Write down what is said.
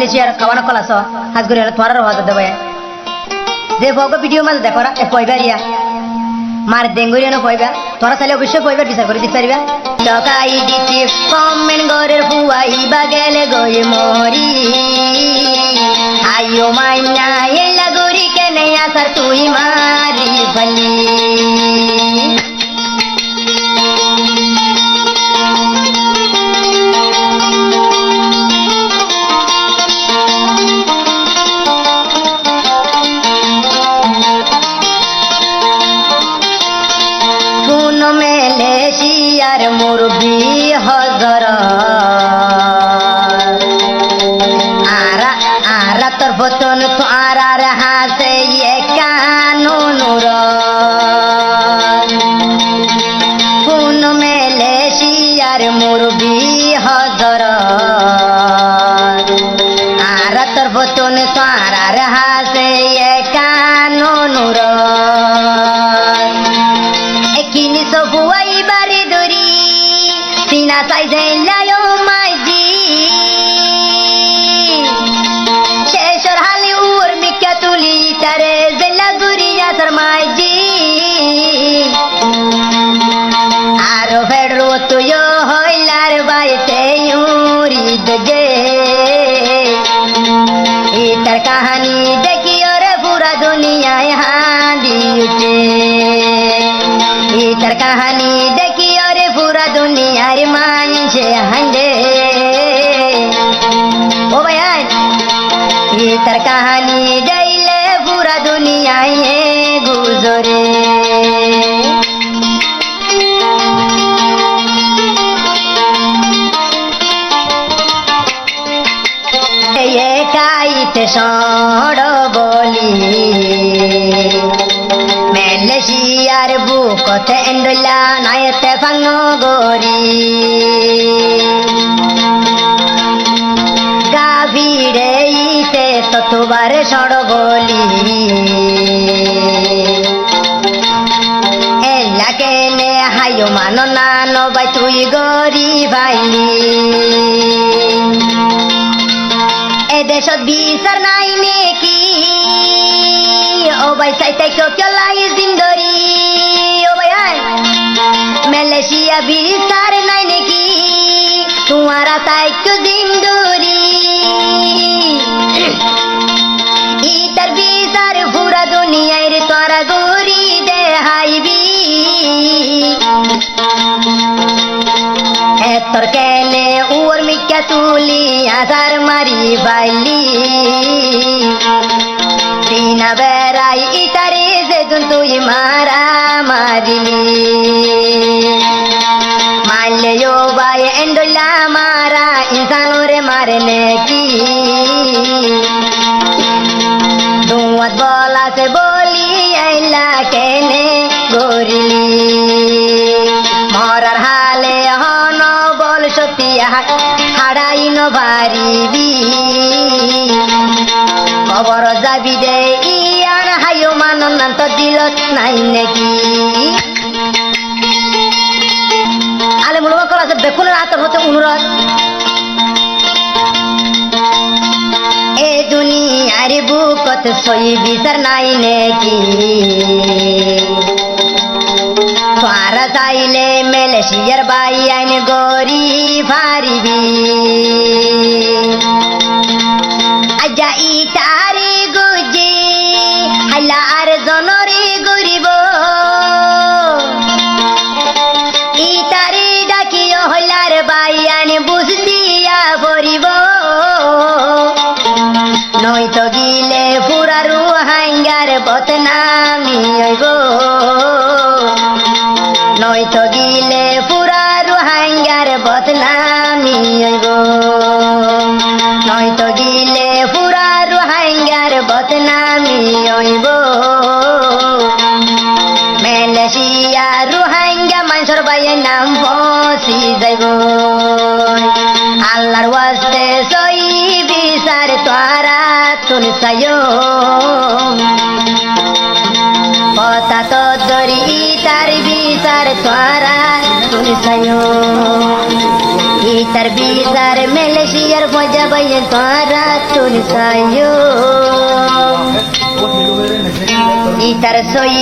মালয়েশিয়ার খাওয়ানো কলাস হাজ করে তোমার হওয়া দেবে যে ভোগ ভিডিও মাঝে দেখো এ পয়বারিয়া মার ডেঙ্গুরিয়া না পয়বা তোরা চাইলে অবশ্যই পয়বার বিচার করে দিতে পারবা টকাই দিচ্ছি কমেন্ট ঘরের ফুয়াইবা গেলে গয়ে মরি আইও মাইনা এলা গরি কেনে আসার তুই মারি ফলি মালয়েশিয়ার মুরবি হজর আরা তোর বতন তোর হাসে কানুর কোন মালয়েশিয়ার মুরবি হজর আরা তোর বতন তোর হাসে কানুর কিনি সবুয়াই বাড়ি দরি সিনা চাই যাইলায়ও মাইজি শেষর হালি উর মিকা তুলি তারে জেলা গুরিয়া সর মাইজি আরো ফেডরো তুইও হইলার বাইতে উড়ি দগে ইতার কাহানি দেখি ওরে পুরা দুনিয়ায় হাঁদি উঠে इतर कहानी देखी और पूरा दुनिया रे मान से हंडे ओ भैया इतर कहानी जाइले पूरा दुनिया ये गुजरे ये काइते सोड़ो बोली মালয়েশিয়ার বুকতে এন্ডলা নাইতে ফাঙ্গো গরি গাভিড়ে ইতে ততবার সড় বলি এলা কেনে হাইও মানো নানো বাই তুই গরি ভাইলি এ দেশত বিচার নাই নেকি ও ভাই চাইতে কেউ লাই জিন্দরি ও ভাই মালয়েশিয়া বিচার নাই নাকি তোমারা তাই কেউ জিন্দরি ইতার বিচার পুরা দুনিয়ায় রে তোরা গরি দেহাইবি এতর কেনে উর মিকা তুলি আধার মারি বাইলি সিনা বেড়াই ইতারে যেদিন তুই মারা মারিলি মারলে ও ভাই এন্ডলা মারা ইনসানোরে মারে নাকি দুয়াত বলাতে বলি আইলা কেনে গরিলি মরার হালে হন বল সত্যি হারাই নবারিবি খবর যাবি দে ইয়ার হাইও মানন তো দিলত নাই নাকি আলে মূল করা আছে দেখুন রাতের হতে অনুরোধ এ দুনিয়ার বুকত সই বিচার নাই নাকি তোরা চাইলে মালয়েশিয়ার বাই আইন গরি ফারিবি আজা ইটারে গুজি হালার জনরে গরিব ইটারে ডাকিও হলার বাইয়ান বুঝদিয়া পড়িব নয়তো গিলে পুরা রুহাঙ্গার বদনামি হইব নয়তো গিলে পুরা রুহাঙ্গার বদনামি হইব নয়তো গিলে পুরা রোহিঙ্গার বদনামি হইব মালয়েশিয়া রোহিঙ্গা মানুষের বাইয়ের নাম পৌঁছি যাইব আল্লাহর ওয়াস্তে সই বিচার তোরা তুই চাইও কথা তো দরি তার বিচার তোরা তুই চাইও ইতার বিচার মালয়েশিয়ার মজা বাইয়ে তোরা তুলসায়ো ইতার সই